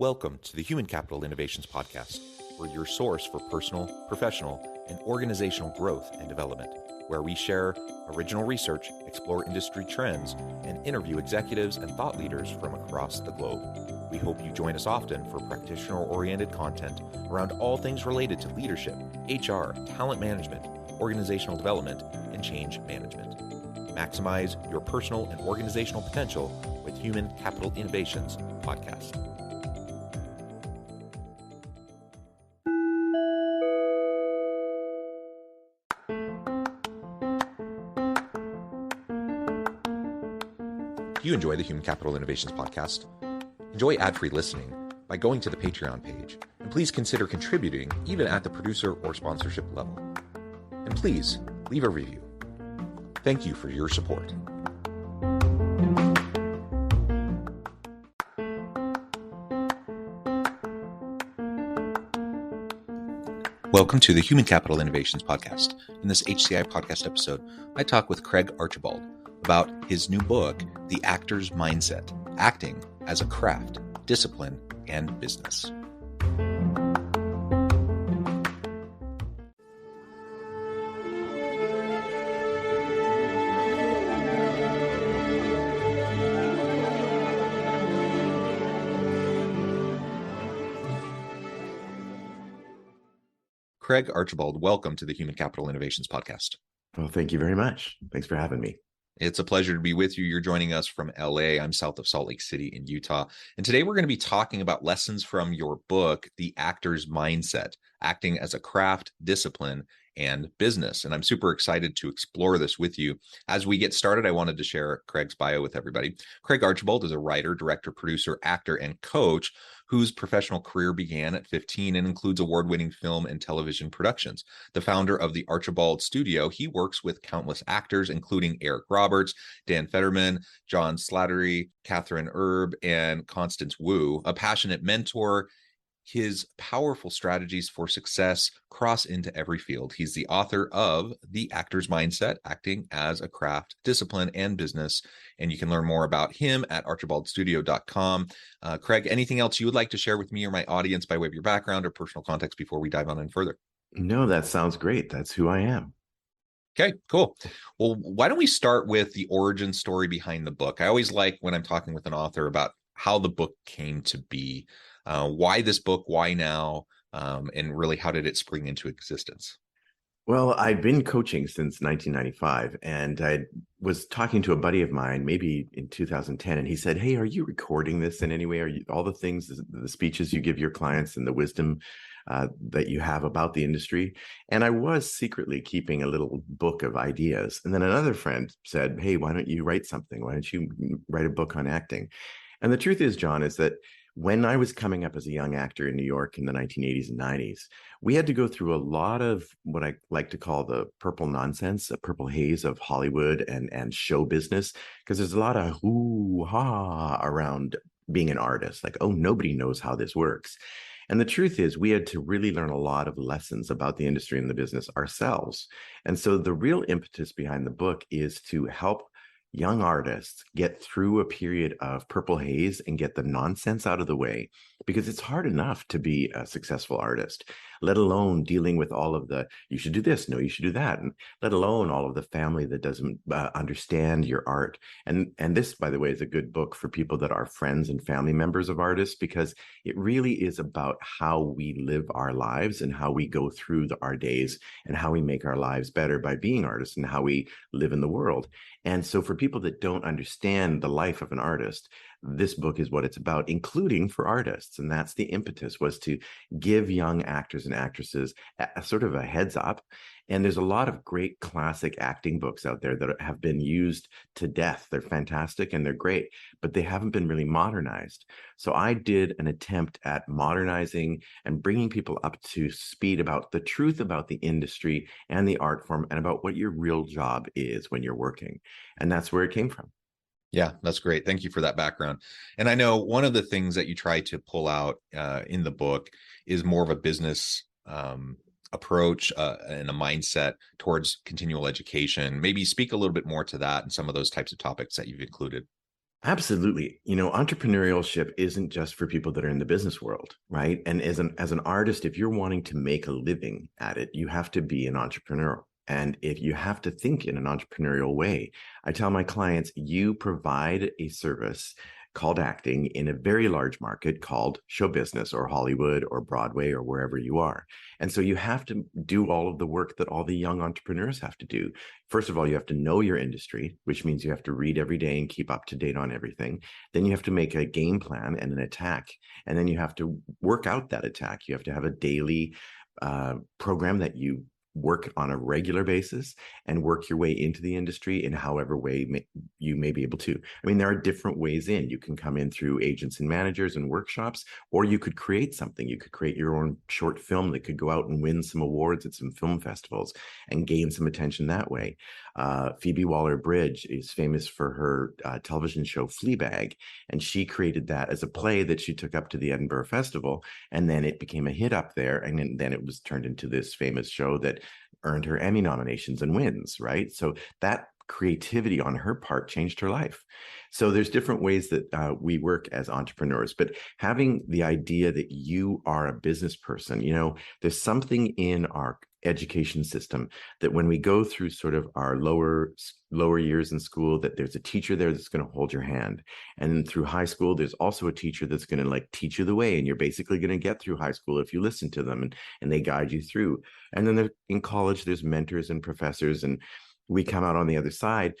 Welcome to the Human Capital Innovations Podcast. We're your source for personal, professional, and organizational growth and development, where we share original research, explore industry trends, and interview executives and thought leaders from across the globe. We hope you join us often for practitioner-oriented content around all things related to leadership, HR, talent management, organizational development, and change management. Maximize your personal and organizational potential with Human Capital Innovations Podcast. If you enjoy the Human Capital Innovations Podcast, enjoy ad-free listening by going to the Patreon page, and please consider contributing even at the producer or sponsorship level. And please leave a review. Thank you for your support. Welcome to the Human Capital Innovations Podcast. In this HCI Podcast episode, I talk with Craig Archibald about his new book, The Actor's Mindset: Acting as a Craft, Discipline, and Business. Craig Archibald, welcome to the Human Capital Innovations Podcast. Well, thank you very much. Thanks for having me. It's a pleasure to be with you. You're joining us from LA. I'm south of Salt Lake City in Utah. And today we're going to be talking about lessons from your book, The Actor's Mindset: Acting as a Craft, Discipline, and Business. And I'm super excited to explore this with you. As we get started, I wanted to share Craig's bio with everybody. Craig Archibald is a writer, director, producer, actor, and coach whose professional career began at 15 and includes award-winning film and television productions. The founder of the Archibald Studio, he works with countless actors, including Eric Roberts, Dan Futterman, John Slattery, Kathryn, Erbe, and Constance. A passionate mentor. His powerful strategies for success cross into every field. He's the author of The Actor's Mindset: Acting as a Craft, Discipline, and Business. And you can learn more about him at archibaldstudio.com. Craig, anything else you would like to share with me or my audience by way of your background or personal context before we dive on in further? No, that sounds great. That's who I am. Okay, cool. Well, why don't we start with the origin story behind the book? I always like when I'm talking with an author about how the book came to be. Why this book? Why now? And really, how did it spring into existence? Well, I'd been coaching since 1995, and I was talking to a buddy of mine, maybe in 2010, and he said, "Hey, are you recording this in any way? Are you all the things, the speeches you give your clients, and the wisdom that you have about the industry?" And I was secretly keeping a little book of ideas. And then another friend said, "Hey, why don't you write something? Why don't you write a book on acting?" And the truth is, John, is that when I was coming up as a young actor in New York in the 1980s and 90s, we had to go through a lot of what I like to call the purple nonsense, a purple haze of Hollywood and show business, because there's a lot of hoo-ha around being an artist, like, oh, nobody knows how this works. And the truth is, we had to really learn a lot of lessons about the industry and the business ourselves. And so the real impetus behind the book is to help young artists get through a period of purple haze and get the nonsense out of the way, because it's hard enough to be a successful artist, let alone dealing with all of the, you should do this, no, you should do that, and let alone all of the family that doesn't understand your art. And this, by the way, is a good book for people that are friends and family members of artists, because it really is about how we live our lives and how we go through our days and how we make our lives better by being artists and how we live in the world. And so for people that don't understand the life of an artist, this book is what it's about, including for artists. And that's the impetus, was to give young actors and actresses a sort of a heads up. And there's a lot of great classic acting books out there that have been used to death. They're fantastic and they're great, but they haven't been really modernized. So I did an attempt at modernizing and bringing people up to speed about the truth about the industry and the art form and about what your real job is when you're working. And that's where it came from. Yeah, that's great. Thank you for that background. And I know one of the things that you try to pull out in the book is more of a business approach and a mindset towards continual education. Maybe speak a little bit more to that and some of those types of topics that you've included. Absolutely. Entrepreneurship isn't just for people that are in the business world, right? And as an artist, if you're wanting to make a living at it, you have to be an entrepreneur. And if you have to think in an entrepreneurial way, I tell my clients, you provide a service called acting in a very large market called show business or Hollywood or Broadway or wherever you are. And so you have to do all of the work that all the young entrepreneurs have to do. First of all, you have to know your industry, which means you have to read every day and keep up to date on everything. Then you have to make a game plan and an attack. And then you have to work out that attack. You have to have a daily program that you work on a regular basis and work your way into the industry in however way you may be able to. I mean, there are different ways in. You can come in through agents and managers and workshops, or you could create something. You could create your own short film that could go out and win some awards at some film festivals and gain some attention that way. Phoebe Waller-Bridge is famous for her television show Fleabag, and she created that as a play that she took up to the Edinburgh Festival, and then it became a hit up there, and then it was turned into this famous show that earned her Emmy nominations and wins, right? So that creativity on her part changed her life. So there's different ways that we work as entrepreneurs, but having the idea that you are a business person, there's something in our education system that when we go through sort of our lower years in school, that there's a teacher there that's going to hold your hand, and through high school there's also a teacher that's going to teach you the way, and you're basically going to get through high school if you listen to them and they guide you through. And then in college there's mentors and professors, and we come out on the other side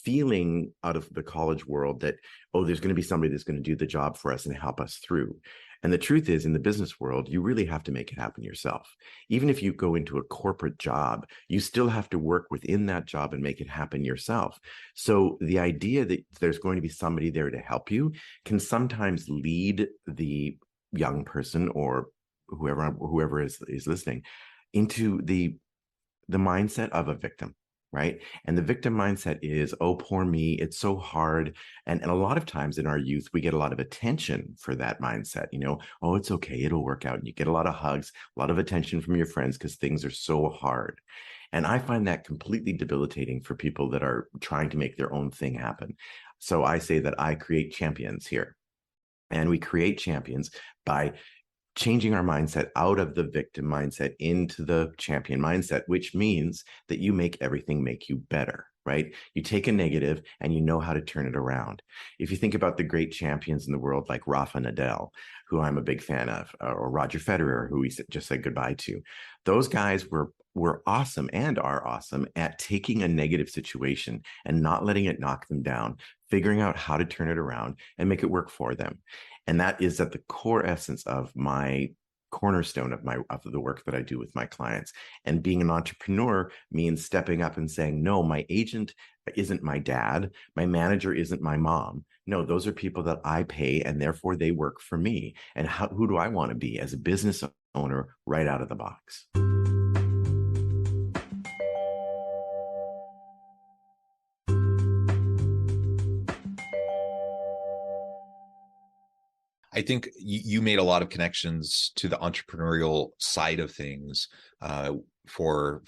feeling out of the college world that, oh, there's going to be somebody that's going to do the job for us and help us through. And the truth is, in the business world, you really have to make it happen yourself. Even if you go into a corporate job, you still have to work within that job and make it happen yourself. So the idea that there's going to be somebody there to help you can sometimes lead the young person or whoever is listening into the mindset of a victim. Right. And the victim mindset is, oh, poor me, it's so hard. And a lot of times in our youth, we get a lot of attention for that mindset. Oh, it's okay, it'll work out. And you get a lot of hugs, a lot of attention from your friends because things are so hard. And I find that completely debilitating for people that are trying to make their own thing happen. So I say that I create champions here. And we create champions by changing our mindset out of the victim mindset into the champion mindset, which means that you make everything make you better, right? You take a negative and you know how to turn it around. If you think about the great champions in the world, like Rafa Nadal, who I'm a big fan of, or Roger Federer, who we just said goodbye to, those guys were awesome and are awesome at taking a negative situation and not letting it knock them down, figuring out how to turn it around and make it work for them. And that is at the core essence of my cornerstone of the work that I do with my clients. And being an entrepreneur means stepping up and saying, no, my agent isn't my dad. My manager isn't my mom. No, those are people that I pay, and therefore they work for me. And who do I want to be as a business owner right out of the box? I think you made a lot of connections to the entrepreneurial side of things for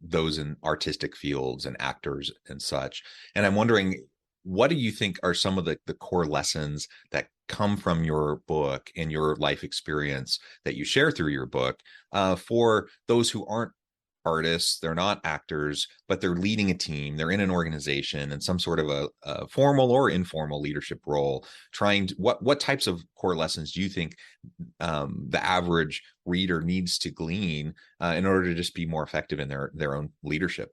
those in artistic fields and actors and such. And I'm wondering, what do you think are some of the core lessons that come from your book and your life experience that you share through your book for those who aren't artists, they're not actors, but they're leading a team, they're in an organization and some sort of a formal or informal leadership role, trying to, what types of core lessons do you think the average reader needs to glean in order to just be more effective in their own leadership?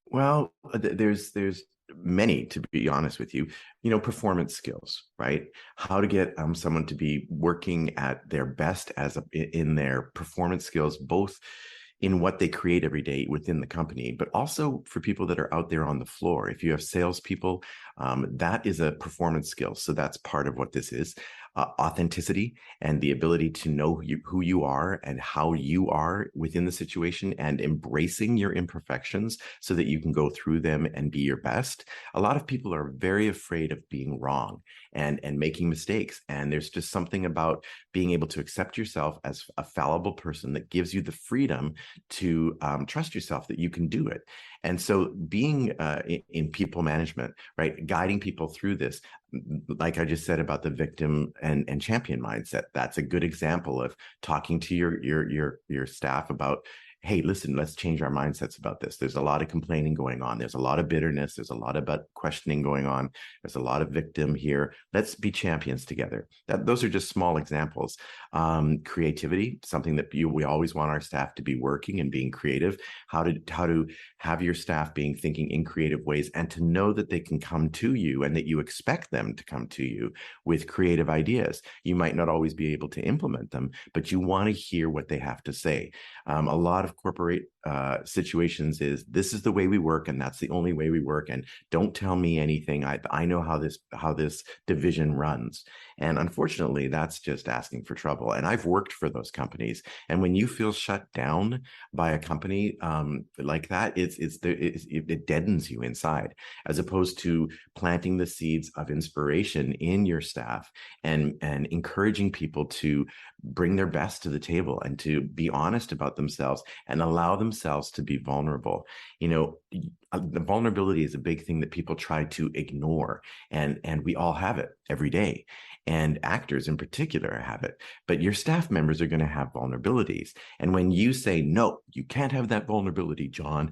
Well, there's many, to be honest with you. Performance skills, right? How to get someone to be working at their best in their performance skills, both in what they create every day within the company, but also for people that are out there on the floor. If you have salespeople, that is a performance skill. So that's part of what this is. Authenticity and the ability to know who you are and how you are within the situation, and embracing your imperfections so that you can go through them and be your best. A lot of people are very afraid of being wrong and making mistakes. And there's just something about being able to accept yourself as a fallible person that gives you the freedom to trust yourself that you can do it. And so being in people management, right, guiding people through this, like I just said about the victim and champion mindset, that's a good example of talking to your staff about, hey, listen, let's change our mindsets about this. There's a lot of complaining going on. There's a lot of bitterness. There's a lot of questioning going on. There's a lot of victim here. Let's be champions together. Those are just small examples. Creativity, something that we always want our staff to be working and being creative. How to have your staff thinking in creative ways, and to know that they can come to you and that you expect them to come to you with creative ideas. You might not always be able to implement them, but you want to hear what they have to say. A lot of corporate situations is, this is the way we work, and that's the only way we work, and don't tell me anything. I know how this division runs. And unfortunately, that's just asking for trouble. And I've worked for those companies. And when you feel shut down by a company like that, it deadens you inside, as opposed to planting the seeds of inspiration in your staff and encouraging people to bring their best to the table and to be honest about themselves and allow themselves to be vulnerable. The vulnerability is a big thing that people try to ignore, and we all have it every day, and actors in particular have it. But your staff members are going to have vulnerabilities, and when you say, no, you can't have that vulnerability, John,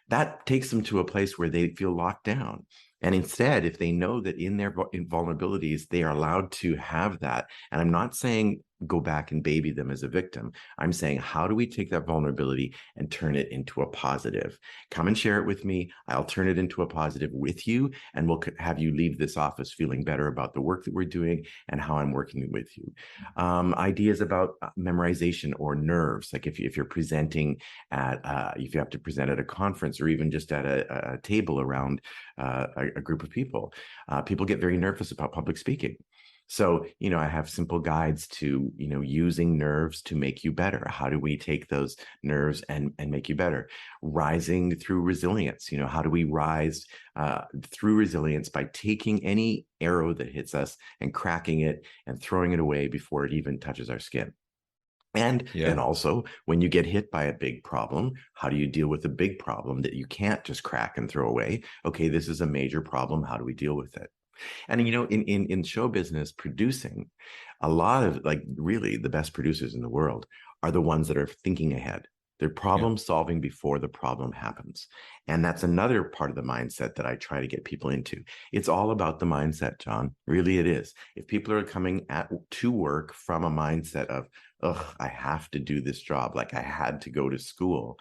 that takes them to a place where they feel locked down. And instead, if they know that in their vulnerabilities, they are allowed to have that. And I'm not saying go back and baby them as a victim. I'm saying, how do we take that vulnerability and turn it into a positive? Come and share it with me. I'll turn it into a positive with you, and we'll have you leave this office feeling better about the work that we're doing and how I'm working with you. Ideas about memorization or nerves, like if you're presenting if you have to present at a conference, or even just at a table around a group of people. People get very nervous about public speaking. So, I have simple guides to, using nerves to make you better. How do we take those nerves and make you better? Rising through resilience. How do we rise through resilience by taking any arrow that hits us and cracking it and throwing it away before it even touches our skin? And then also, when you get hit by a big problem, how do you deal with a big problem that you can't just crack and throw away? Okay, this is a major problem. How do we deal with it? And, in show business, producing, a lot of, really the best producers in the world are the ones that are thinking ahead. They're problem solving before the problem happens. And that's another part of the mindset that I try to get people into. It's all about the mindset, John. Really, it is. If people are coming to work from a mindset of, I have to do this job, like I had to go to school,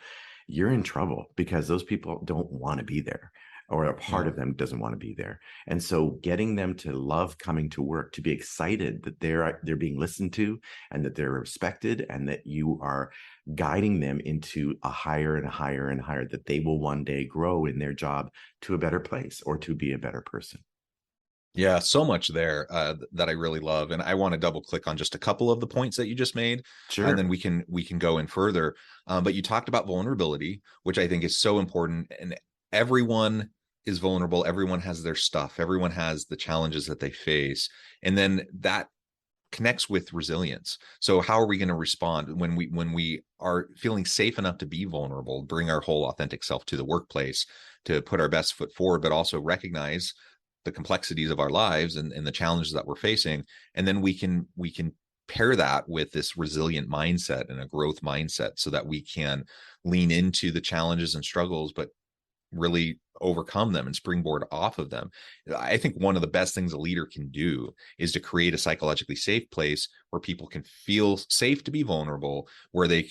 you're in trouble, because those people don't want to be there, or a part of them doesn't want to be there. And so getting them to love coming to work, to be excited that they're being listened to, and that they're respected, and that you are guiding them into a higher and higher and higher, that they will one day grow in their job to a better place, or to be a better person. Yeah, so much there that I really love, and I want to double click on just a couple of the points that you just made, Sure. and then we can go in further. But you talked about vulnerability, which I think is so important, and everyone is vulnerable. Everyone has their stuff. Everyone has the challenges that they face, and then that connects with resilience. So how are we going to respond when we are feeling safe enough to be vulnerable, bring our whole authentic self to the workplace, to put our best foot forward, but also recognize the complexities of our lives and the challenges that we're facing. And then we can pair that with this resilient mindset and a growth mindset, so that we can lean into the challenges and struggles, but really overcome them and springboard off of them. I think one of the best things a leader can do is to create a psychologically safe place where people can feel safe to be vulnerable, where they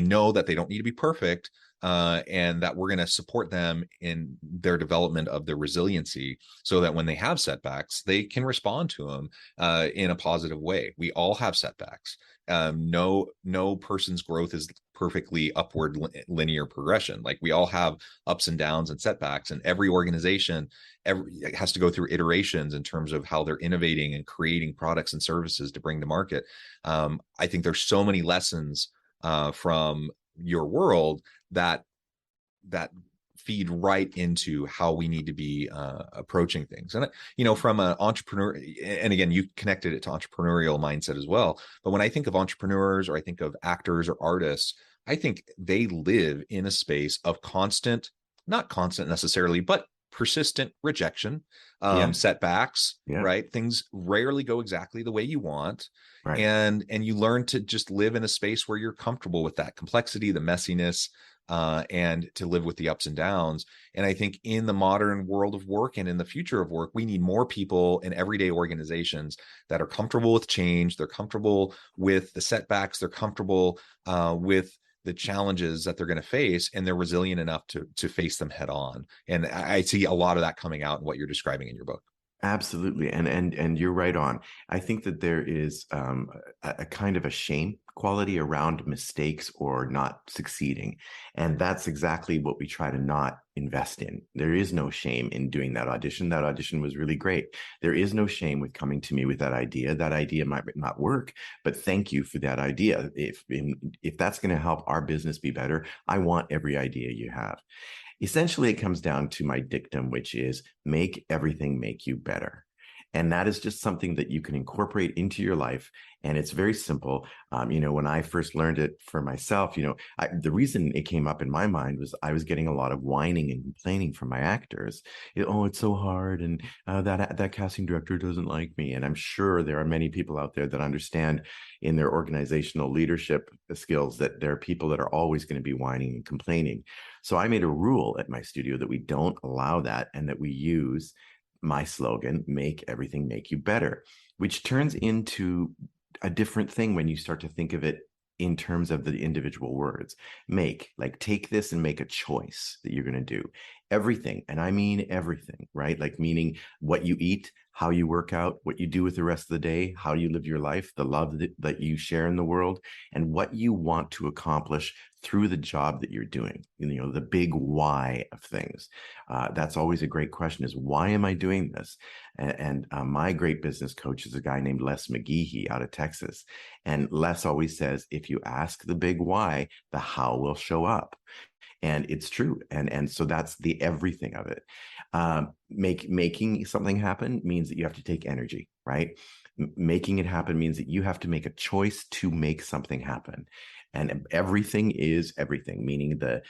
know that they don't need to be perfect, and that we're going to support them in their development of their resiliency, so that when they have setbacks, they can respond to them in a positive way. We all have setbacks. No person's growth is perfectly upward linear progression. Like, we all have ups and downs and setbacks, and every organization has to go through iterations in terms of how they're innovating and creating products and services to bring to market. I think there's so many lessons from your world that feed right into how we need to be approaching things. And, from an entrepreneur, and again, you connected it to entrepreneurial mindset as well. But when I think of entrepreneurs, or I think of actors or artists, I think they live in a space of constant not constant necessarily, but persistent rejection, Yeah. setbacks, Yeah. right? Things rarely go exactly the way you want. Right. And you learn to just live in a space where you're comfortable with that complexity, the messiness, and to live with the ups and downs. And I think in the modern world of work and in the future of work, we need more people in everyday organizations that are comfortable with change. They're comfortable with the setbacks. They're comfortable with the challenges that they're going to face, and they're resilient enough to face them head on. And I see a lot of that coming out in what you're describing in your book. Absolutely. And you're right on. I think that there is a kind of a shame quality around mistakes or not succeeding. And that's exactly what we try to not invest in. There is no shame in doing that audition. That audition was really great. There is no shame with coming to me with that idea. That idea might not work, but thank you for that idea. If that's going to help our business be better, I want every idea you have. Essentially, it comes down to my dictum, which is make everything make you better. And that is just something that you can incorporate into your life. And it's very simple. When I first learned it for myself, the reason it came up in my mind was I was getting a lot of whining and complaining from my actors. It's so hard. And that casting director doesn't like me. And I'm sure there are many people out there that understand in their organizational leadership skills that there are people that are always going to be whining and complaining. So I made a rule at my studio that we don't allow that, and that we use my slogan, make everything make you better, which turns into a different thing when you start to think of it in terms of the individual words. Make, like, take this and make a choice that you're going to do. Everything, and I mean everything, right? Like, meaning what you eat, how you work out, what you do with the rest of the day, how you live your life, the love that you share in the world, and what you want to accomplish through the job that you're doing. The big why of things. That's always a great question, is why am I doing this? And my great business coach is a guy named Les McGehee out of Texas. And Les always says, if you ask the big why, the how will show up. And it's true. And so that's the everything of it. Making something happen means that you have to take energy, right? Making it happen means that you have to make a choice to make something happen. And everything is everything, meaning the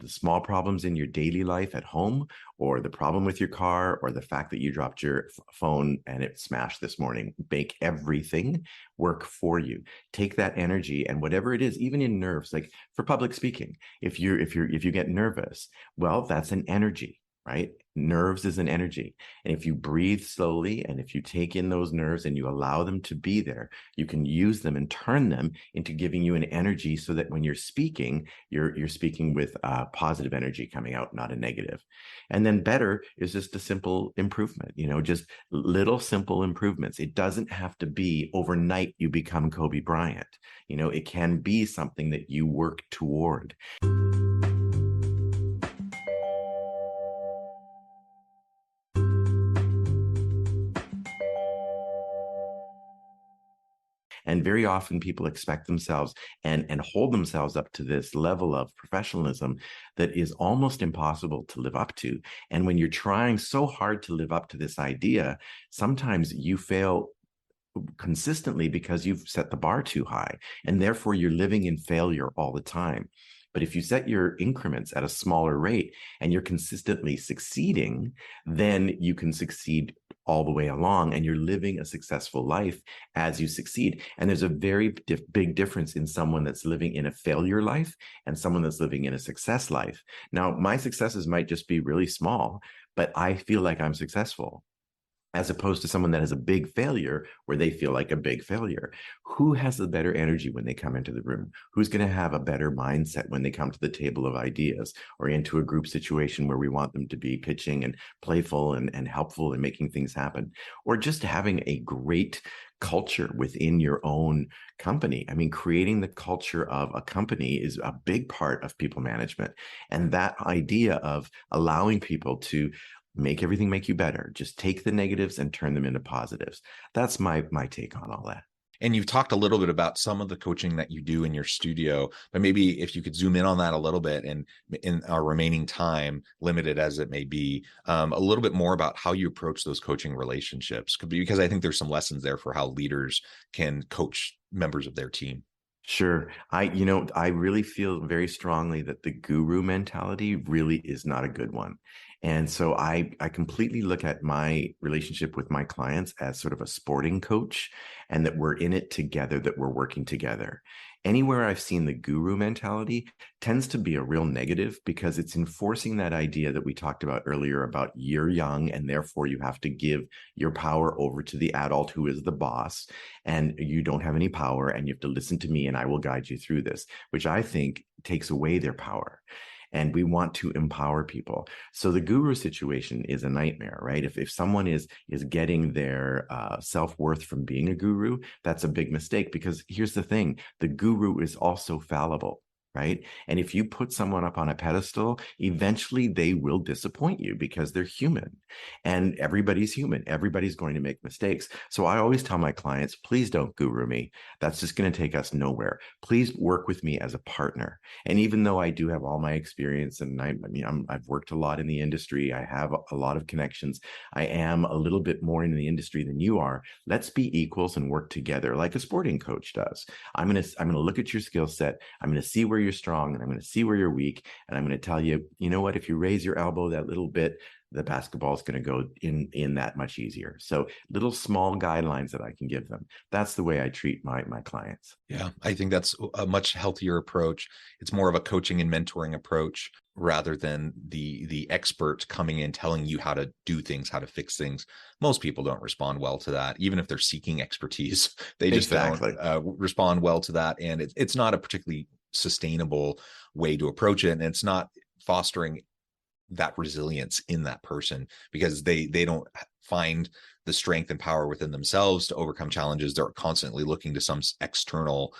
small problems in your daily life at home, or the problem with your car, or the fact that you dropped your phone and it smashed this morning. Make everything work for you. Take that energy, and whatever it is, even in nerves, like for public speaking, if you get nervous, well, that's an energy, right? Nerves is an energy. And if you breathe slowly, and if you take in those nerves and you allow them to be there, you can use them and turn them into giving you an energy, so that when you're speaking, you're speaking with positive energy coming out, not a negative. And then better is just a simple improvement, just little simple improvements. It doesn't have to be overnight you become Kobe Bryant. It can be something that you work toward. And very often people expect themselves and hold themselves up to this level of professionalism that is almost impossible to live up to. And when you're trying so hard to live up to this idea, sometimes you fail consistently because you've set the bar too high, and therefore you're living in failure all the time. But if you set your increments at a smaller rate and you're consistently succeeding, then you can succeed all the way along, and you're living a successful life as you succeed. And there's a very big difference in someone that's living in a failure life and someone that's living in a success life. Now, my successes might just be really small, but I feel like I'm successful, as opposed to someone that has a big failure where they feel like a big failure. Who has the better energy when they come into the room? Who's going to have a better mindset when they come to the table of ideas, or into a group situation where we want them to be pitching and playful and helpful and making things happen, or just having a great culture within your own company? I mean, creating the culture of a company is a big part of people management. And that idea of allowing people to make everything make you better, just take the negatives and turn them into positives. That's my take on all that. And you've talked a little bit about some of the coaching that you do in your studio, but maybe if you could zoom in on that a little bit, and in our remaining time, limited as it may be, a little bit more about how you approach those coaching relationships, because I think there's some lessons there for how leaders can coach members of their team. Sure. I really feel very strongly that the guru mentality really is not a good one. And so I completely look at my relationship with my clients as sort of a sporting coach, and that we're in it together, that we're working together. Anywhere I've seen the guru mentality tends to be a real negative, because it's enforcing that idea that we talked about earlier about you're young and therefore you have to give your power over to the adult who is the boss, and you don't have any power and you have to listen to me and I will guide you through this, which I think takes away their power. And we want to empower people. So the guru situation is a nightmare, right? If someone is getting their self-worth from being a guru, that's a big mistake, because here's the thing: the guru is also fallible. Right. And if you put someone up on a pedestal, eventually they will disappoint you, because they're human, and everybody's human. Everybody's going to make mistakes. So I always tell my clients, please don't guru me. That's just going to take us nowhere. Please work with me as a partner. And even though I do have all my experience, and I've worked a lot in the industry, I have a lot of connections, I am a little bit more in the industry than you are. Let's be equals and work together like a sporting coach does. I'm going to look at your skill set. I'm going to see where you're strong, and I'm going to see where you're weak. And I'm going to tell you, you know what, if you raise your elbow that little bit, the basketball is going to go in that much easier. So little small guidelines that I can give them. That's the way I treat my clients. Yeah, I think that's a much healthier approach. It's more of a coaching and mentoring approach rather than the expert coming in telling you how to do things, how to fix things. Most people don't respond well to that, even if they're seeking expertise. They just don't respond well to that, and it's not a particularly sustainable way to approach it, and it's not fostering that resilience in that person, because they don't find the strength and power within themselves to overcome challenges. They're constantly looking to some external,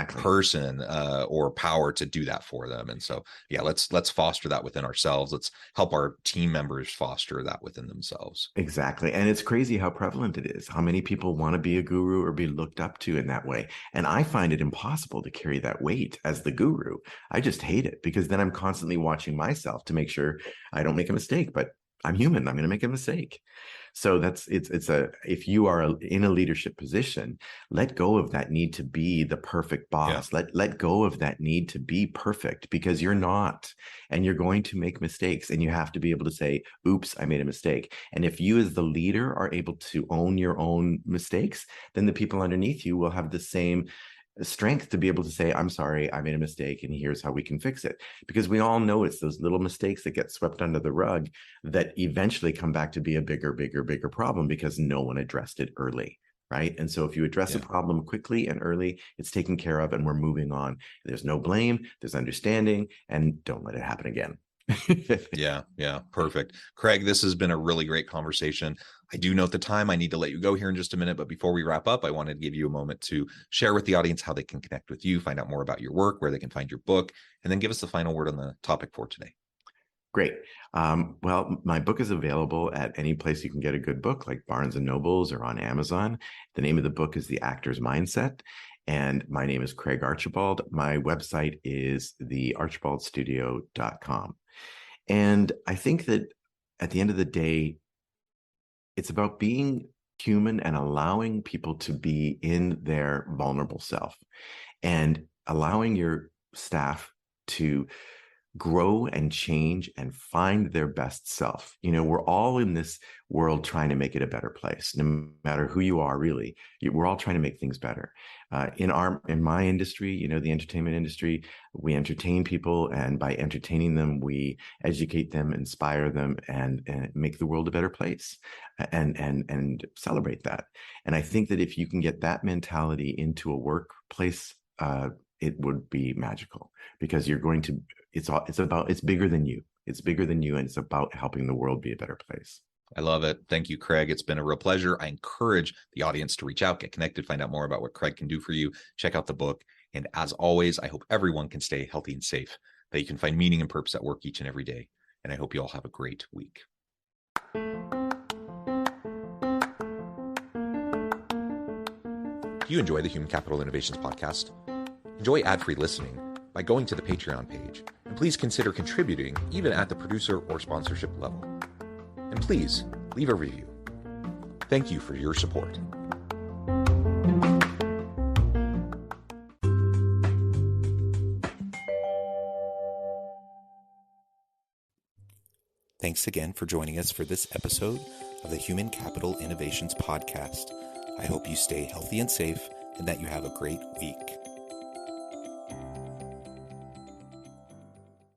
person or power to do that for them. And so, yeah, let's foster that within ourselves. Let's help our team members foster that within themselves. Exactly. And it's crazy how prevalent it is, how many people want to be a guru or be looked up to in that way. And I find it impossible to carry that weight as the guru. I just hate it, because then I'm constantly watching myself to make sure I don't make a mistake, but I'm human. I'm going to make a mistake. So if you are in a leadership position, let go of that need to be the perfect boss. Yeah. Let go of that need to be perfect, because you're not, and you're going to make mistakes, and you have to be able to say, oops, I made a mistake. And if you as the leader are able to own your own mistakes, then the people underneath you will have the same strength to be able to say, I'm sorry, I made a mistake, and here's how we can fix it. Because we all know it's those little mistakes that get swept under the rug that eventually come back to be a bigger problem, because no one addressed it early, right? And so if you address a problem quickly and early, it's taken care of, and we're moving on. There's no blame, there's understanding, and don't let it happen again. Yeah. Perfect. Craig, this has been a really great conversation. I do note the time. I need to let you go here in just a minute, but before we wrap up, I wanted to give you a moment to share with the audience how they can connect with you, find out more about your work, where they can find your book, and then give us the final word on the topic for today. Great. Well, my book is available at any place you can get a good book, like Barnes and Nobles or on Amazon. The name of the book is The Actor's Mindset. And my name is Craig Archibald. My website is thearchibaldstudio.com. And I think that at the end of the day, it's about being human and allowing people to be in their vulnerable self, and allowing your staff to grow and change and find their best self. We're all in this world trying to make it a better place, no matter who you are, really. We're all trying to make things better. In my industry, the entertainment industry, we entertain people, and by entertaining them, we educate them, inspire them, and make the world a better place, and celebrate that. And I think that if you can get that mentality into a workplace, it would be magical, because you're going to, it's bigger than you. It's bigger than you, and it's about helping the world be a better place. I love it. Thank you, Craig. It's been a real pleasure. I encourage the audience to reach out, get connected, find out more about what Craig can do for you. Check out the book. And as always, I hope everyone can stay healthy and safe, that you can find meaning and purpose at work each and every day. And I hope you all have a great week. Do you enjoy the Human Capital Innovations podcast? Enjoy ad-free listening by going to the Patreon page, and please consider contributing even at the producer or sponsorship level. And please leave a review. Thank you for your support. Thanks again for joining us for this episode of the Human Capital Innovations Podcast. I hope you stay healthy and safe and that you have a great week.